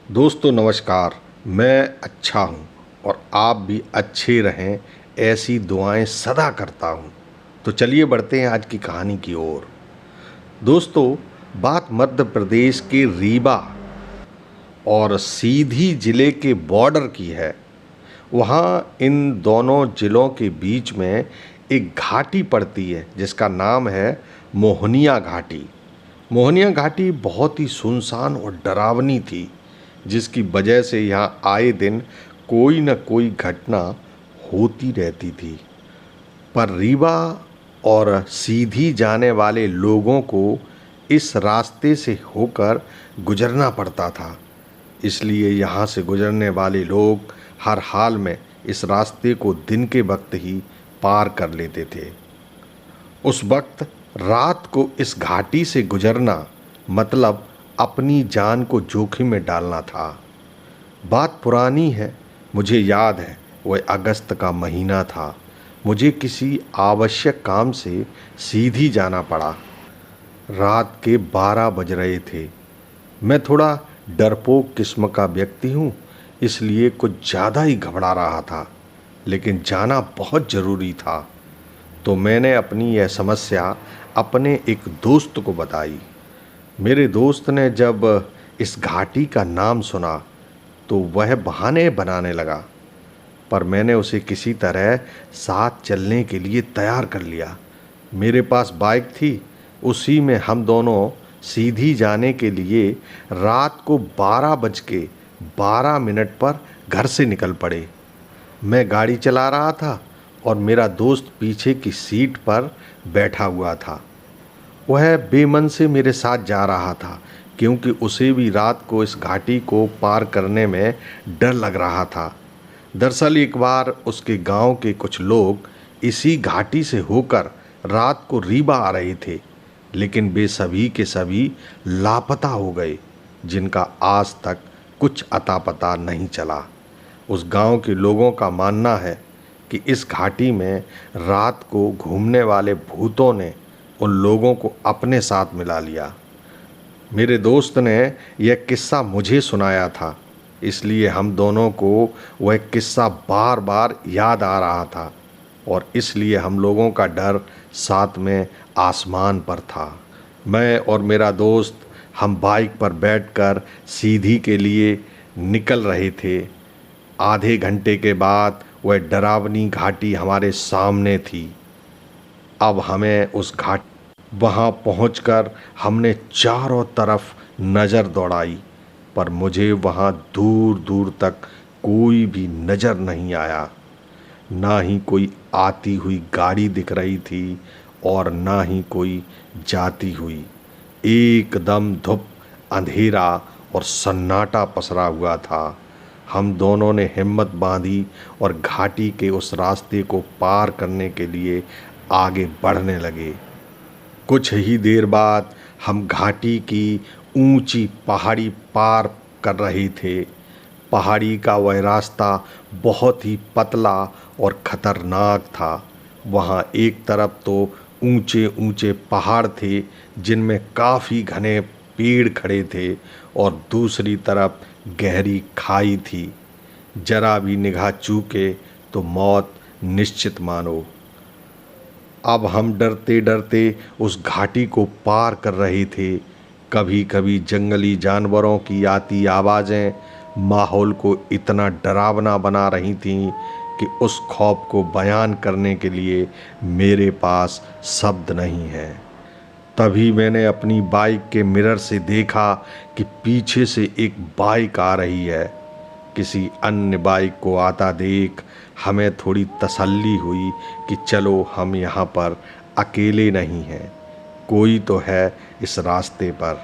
दोस्तों नमस्कार। मैं अच्छा हूँ और आप भी अच्छे रहें, ऐसी दुआएं सदा करता हूँ। तो चलिए बढ़ते हैं आज की कहानी की ओर। दोस्तों, बात मध्य प्रदेश के रीवा और सीधी ज़िले के बॉर्डर की है। वहाँ इन दोनों ज़िलों के बीच में एक घाटी पड़ती है जिसका नाम है मोहनिया घाटी। मोहनिया घाटी बहुत ही सुनसान और डरावनी थी, जिसकी वजह से यहाँ आए दिन कोई न कोई घटना होती रहती थी। पर रीवा और सीधी जाने वाले लोगों को इस रास्ते से होकर गुजरना पड़ता था, इसलिए यहाँ से गुजरने वाले लोग हर हाल में इस रास्ते को दिन के वक्त ही पार कर लेते थे। उस वक्त रात को इस घाटी से गुजरना मतलब अपनी जान को जोखिम में डालना था। बात पुरानी है, मुझे याद है वह अगस्त का महीना था। मुझे किसी आवश्यक काम से सीधी जाना पड़ा। रात के 12 बज रहे थे। मैं थोड़ा डरपोक किस्म का व्यक्ति हूँ, इसलिए कुछ ज़्यादा ही घबरा रहा था, लेकिन जाना बहुत ज़रूरी था। तो मैंने अपनी यह समस्या अपने एक दोस्त को बताई। मेरे दोस्त ने जब इस घाटी का नाम सुना तो वह बहाने बनाने लगा, पर मैंने उसे किसी तरह साथ चलने के लिए तैयार कर लिया। मेरे पास बाइक थी, उसी में हम दोनों सीधी जाने के लिए रात को 12:12 पर घर से निकल पड़े। मैं गाड़ी चला रहा था और मेरा दोस्त पीछे की सीट पर बैठा हुआ था। वह बेमन से मेरे साथ जा रहा था, क्योंकि उसे भी रात को इस घाटी को पार करने में डर लग रहा था। दरअसल एक बार उसके गांव के कुछ लोग इसी घाटी से होकर रात को रीवा आ रहे थे, लेकिन वे सभी के सभी लापता हो गए, जिनका आज तक कुछ अता पता नहीं चला। उस गांव के लोगों का मानना है कि इस घाटी में रात को घूमने वाले भूतों ने उन लोगों को अपने साथ मिला लिया। मेरे दोस्त ने यह किस्सा मुझे सुनाया था, इसलिए हम दोनों को वह किस्सा बार बार याद आ रहा था और इसलिए हम लोगों का डर साथ में आसमान पर था। मैं और मेरा दोस्त हम बाइक पर बैठकर सीधी के लिए निकल रहे थे। आधे घंटे के बाद वह डरावनी घाटी हमारे सामने थी। अब हमें उस घाट वहाँ पहुँचकर हमने चारों तरफ नज़र दौड़ाई, पर मुझे वहाँ दूर दूर तक कोई भी नज़र नहीं आया। ना ही कोई आती हुई गाड़ी दिख रही थी और ना ही कोई जाती हुई। एकदम धूप, अंधेरा और सन्नाटा पसरा हुआ था। हम दोनों ने हिम्मत बांधी और घाटी के उस रास्ते को पार करने के लिए आगे बढ़ने लगे। कुछ ही देर बाद हम घाटी की ऊंची पहाड़ी पार कर रहे थे। पहाड़ी का वह रास्ता बहुत ही पतला और खतरनाक था। वहाँ एक तरफ तो ऊंचे ऊंचे पहाड़ थे जिनमें काफ़ी घने पेड़ खड़े थे और दूसरी तरफ गहरी खाई थी। जरा भी निगाह चूके तो मौत निश्चित मानो। अब हम डरते डरते उस घाटी को पार कर रहे थे। कभी कभी जंगली जानवरों की आती आवाज़ें माहौल को इतना डरावना बना रही थीं कि उस खौफ को बयान करने के लिए मेरे पास शब्द नहीं है। तभी मैंने अपनी बाइक के मिरर से देखा कि पीछे से एक बाइक आ रही है। किसी अन्य बाइक को आता देख हमें थोड़ी तसल्ली हुई कि चलो हम यहाँ पर अकेले नहीं हैं, कोई तो है इस रास्ते पर।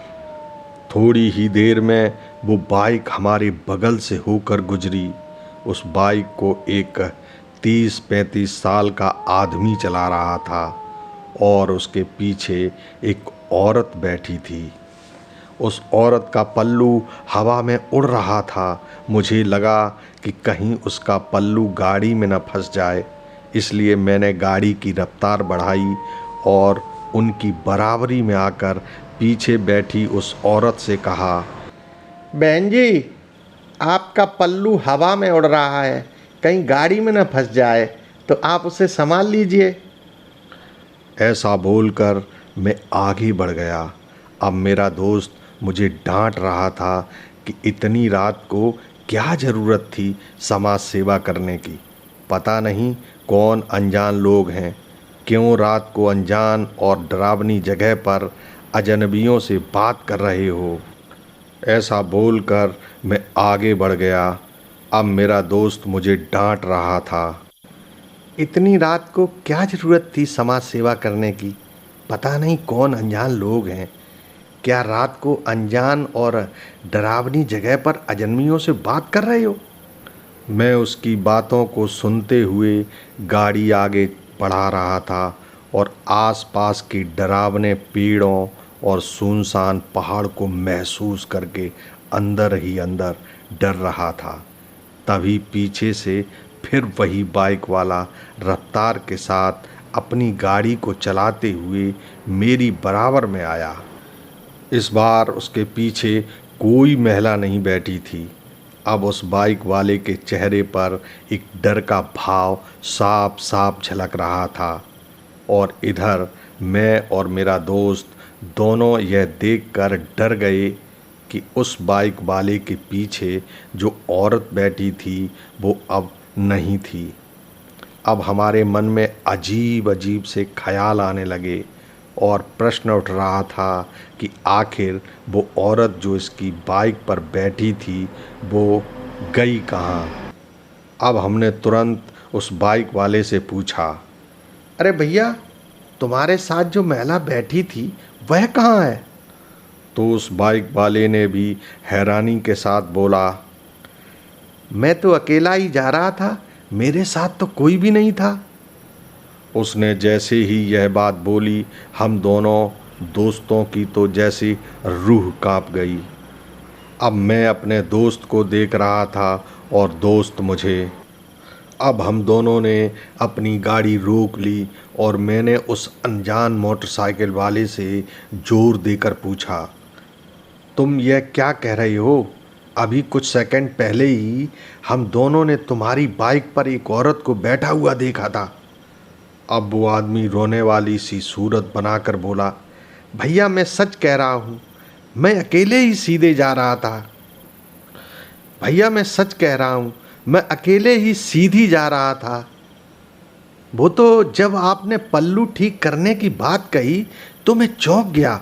थोड़ी ही देर में वो बाइक हमारे बगल से होकर गुजरी। उस बाइक को एक 30-35 साल का आदमी चला रहा था और उसके पीछे एक औरत बैठी थी। उस औरत का पल्लू हवा में उड़ रहा था। मुझे लगा कि कहीं उसका पल्लू गाड़ी में न फंस जाए, इसलिए मैंने गाड़ी की रफ्तार बढ़ाई और उनकी बराबरी में आकर पीछे बैठी उस औरत से कहा, बहन जी, आपका पल्लू हवा में उड़ रहा है, कहीं गाड़ी में न फंस जाए, तो आप उसे संभाल लीजिए। ऐसा बोलकर मैं आगे बढ़ गया। अब मेरा दोस्त मुझे डांट रहा था कि इतनी रात को क्या ज़रूरत थी समाज सेवा करने की। पता नहीं कौन अनजान लोग हैं, क्यों रात को अनजान और डरावनी जगह पर अजनबियों से बात कर रहे हो। ऐसा बोलकर मैं आगे बढ़ गया। अब मेरा दोस्त मुझे डांट रहा था। इतनी रात को क्या ज़रूरत थी समाज सेवा करने की। पता नहीं कौन अनजान लोग हैं, क्या रात को अनजान और डरावनी जगह पर अजनबियों से बात कर रहे हो। मैं उसकी बातों को सुनते हुए गाड़ी आगे बढ़ा रहा था और आसपास के डरावने पेड़ों और सुनसान पहाड़ को महसूस करके अंदर ही अंदर डर रहा था। तभी पीछे से फिर वही बाइक वाला रफ्तार के साथ अपनी गाड़ी को चलाते हुए मेरी बराबर में आया। इस बार उसके पीछे कोई महिला नहीं बैठी थी। अब उस बाइक वाले के चेहरे पर एक डर का भाव साफ साफ झलक रहा था और इधर मैं और मेरा दोस्त दोनों यह देखकर डर गए कि उस बाइक वाले के पीछे जो औरत बैठी थी वो अब नहीं थी। अब हमारे मन में अजीब अजीब से ख्याल आने लगे और प्रश्न उठ रहा था कि आखिर वो औरत जो इसकी बाइक पर बैठी थी वो गई कहाँ। अब हमने तुरंत उस बाइक वाले से पूछा, अरे भैया, तुम्हारे साथ जो महिला बैठी थी वह कहाँ है। तो उस बाइक वाले ने भी हैरानी के साथ बोला, मैं तो अकेला ही जा रहा था, मेरे साथ तो कोई भी नहीं था। उसने जैसे ही यह बात बोली, हम दोनों दोस्तों की तो जैसी रूह कांप गई। अब मैं अपने दोस्त को देख रहा था और दोस्त मुझे। अब हम दोनों ने अपनी गाड़ी रोक ली और मैंने उस अनजान मोटरसाइकिल वाले से जोर देकर पूछा, तुम यह क्या कह रहे हो। अभी कुछ सेकंड पहले ही हम दोनों ने तुम्हारी बाइक पर एक औरत को बैठा हुआ देखा था। अब वो आदमी रोने वाली सी सूरत बनाकर बोला, भैया मैं सच कह रहा हूँ, मैं अकेले ही सीधे जा रहा था। भैया मैं सच कह रहा हूँ, मैं अकेले ही सीधी जा रहा था। वो तो जब आपने पल्लू ठीक करने की बात कही तो मैं चौंक गया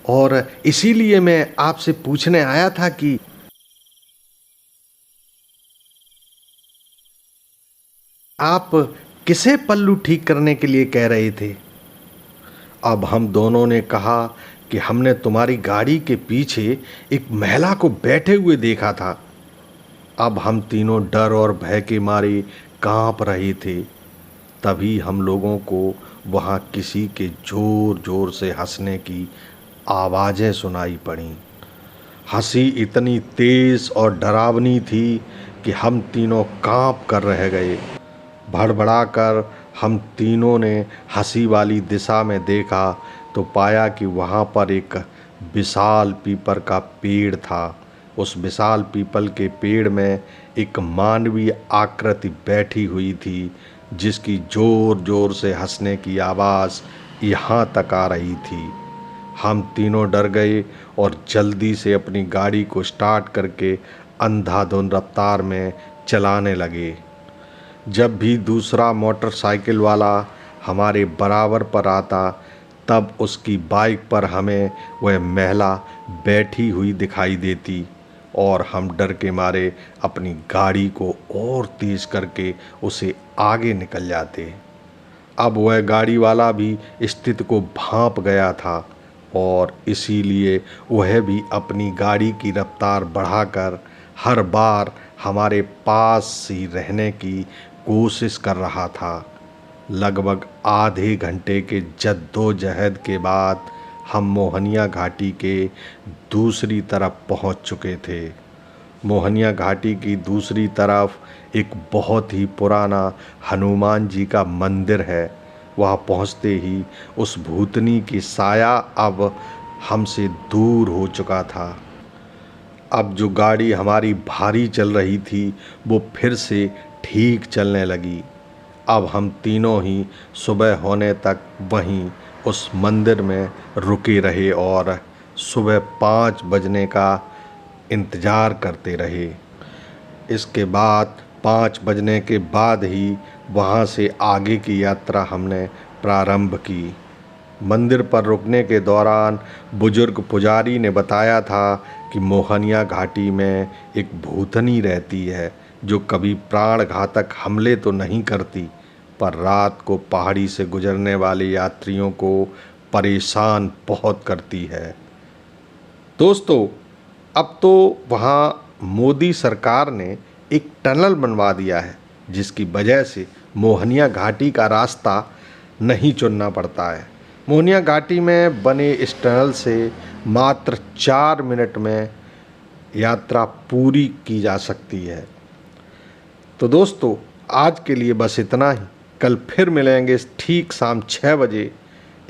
और इसीलिए मैं आपसे पूछने आया था कि आप किसे पल्लू ठीक करने के लिए कह रहे थे। अब हम दोनों ने कहा कि हमने तुम्हारी गाड़ी के पीछे एक महिला को बैठे हुए देखा था। अब हम तीनों डर और भय के मारे कांप रहे थे। तभी हम लोगों को वहाँ किसी के जोर जोर से हंसने की आवाज़ें सुनाई पड़ीं। हंसी इतनी तेज़ और डरावनी थी कि हम तीनों कांप कर रह गए। भड़बड़ाकर हम तीनों ने हंसी वाली दिशा में देखा तो पाया कि वहाँ पर एक विशाल पीपल का पेड़ था। उस विशाल पीपल के पेड़ में एक मानवीय आकृति बैठी हुई थी, जिसकी जोर जोर से हंसने की आवाज़ यहाँ तक आ रही थी। हम तीनों डर गए और जल्दी से अपनी गाड़ी को स्टार्ट करके अंधाधुंध रफ्तार में चलाने लगे। जब भी दूसरा मोटरसाइकिल वाला हमारे बराबर पर आता तब उसकी बाइक पर हमें वह महिला बैठी हुई दिखाई देती और हम डर के मारे अपनी गाड़ी को और तेज़ करके उसे आगे निकल जाते। अब वह गाड़ी वाला भी स्थिति को भांप गया था और इसीलिए वह भी अपनी गाड़ी की रफ्तार बढ़ाकर हर बार हमारे पास ही रहने की कोशिश कर रहा था। लगभग आधे घंटे के जद्दोजहद के बाद हम मोहनिया घाटी के दूसरी तरफ पहुंच चुके थे। मोहनिया घाटी की दूसरी तरफ एक बहुत ही पुराना हनुमान जी का मंदिर है। वहाँ पहुँचते ही उस भूतनी की साया अब हमसे दूर हो चुका था। अब जो गाड़ी हमारी भारी चल रही थी वो फिर से ठीक चलने लगी। अब हम तीनों ही सुबह होने तक वहीं उस मंदिर में रुके रहे और सुबह 5 बजने का इंतज़ार करते रहे। इसके बाद 5 बजने के बाद ही वहाँ से आगे की यात्रा हमने प्रारंभ की। मंदिर पर रुकने के दौरान बुजुर्ग पुजारी ने बताया था कि मोहनिया घाटी में एक भूतनी रहती है जो कभी प्राण घातक हमले तो नहीं करती, पर रात को पहाड़ी से गुजरने वाले यात्रियों को परेशान बहुत करती है। दोस्तों, अब तो वहाँ मोदी सरकार ने एक टनल बनवा दिया है जिसकी वजह से मोहनिया घाटी का रास्ता नहीं चुनना पड़ता है। मोहनिया घाटी में बने इस टनल से मात्र 4 मिनट में यात्रा पूरी की जा सकती है। तो दोस्तों, आज के लिए बस इतना ही। कल फिर मिलेंगे ठीक शाम 6 बजे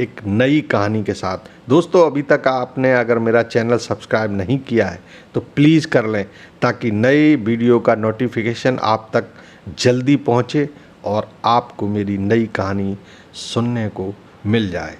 एक नई कहानी के साथ। दोस्तों, अभी तक आपने अगर मेरा चैनल सब्सक्राइब नहीं किया है तो प्लीज़ कर लें ताकि नए वीडियो का नोटिफिकेशन आप तक जल्दी पहुंचे और आपको मेरी नई कहानी सुनने को मिल जाए।